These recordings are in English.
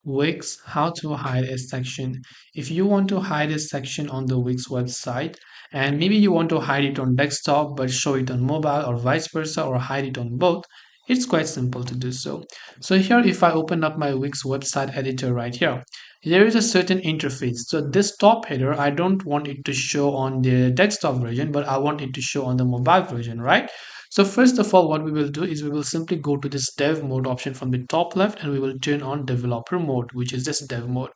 Wix, how to hide a section. If you want to hide a section on the Wix website, and maybe you want to hide it on desktop but show it on mobile or vice versa, or hide it on both, it's quite simple to do so. So here, if I open up my Wix website editor right here, there is a certain interface. So this top header, I don't want it to show on the desktop version, but I want it to show on the mobile version, right? So first of all, what we will do is we will simply go to this dev mode option from the top left, and we will turn on developer mode, which is this dev mode.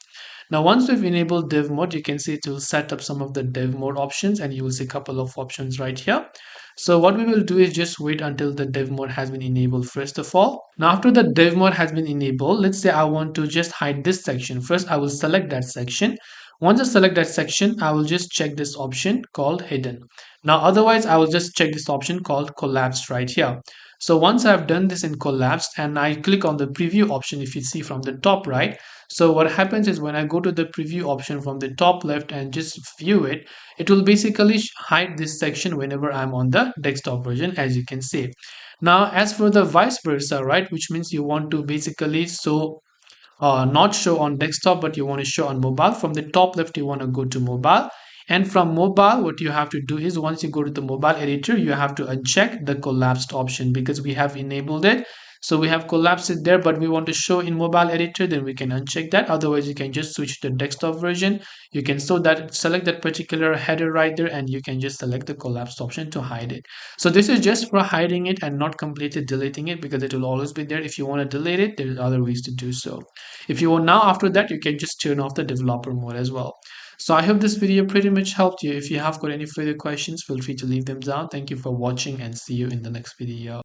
Now, once we've enabled dev mode, you can see it will set up some of the dev mode options, and you will see a couple of options right here. So what we will do is just wait until the dev mode has been enabled first of all. Now, after the dev mode has been enabled, let's say I want to just hide this section. First, I will select that section. Once I select that section, I will just check this option called hidden. Now, otherwise, I will just check this option called collapsed right here. So once I've done this in collapsed and I click on the preview option, if you see from the top right, so what happens is when I go to the preview option from the top left and just view it, it will basically hide this section whenever I'm on the desktop version, as you can see. Now, as for the vice versa, right, which means you want to basically not show on desktop, but you want to show on mobile. From the top left, you want to go to mobile. And from mobile, what you have to do is once you go to the mobile editor, you have to uncheck the collapsed option because we have enabled it. So we have collapsed it there, but we want to show in mobile editor, then we can uncheck that. Otherwise, you can just switch to the desktop version. You can select that particular header right there, and you can just select the collapsed option to hide it. So this is just for hiding it and not completely deleting it, because it will always be there. If you want to delete it, there's other ways to do so. If you want now, after that, you can just turn off the developer mode as well. So I hope this video pretty much helped you. If you have got any further questions, feel free to leave them down. Thank you for watching and see you in the next video.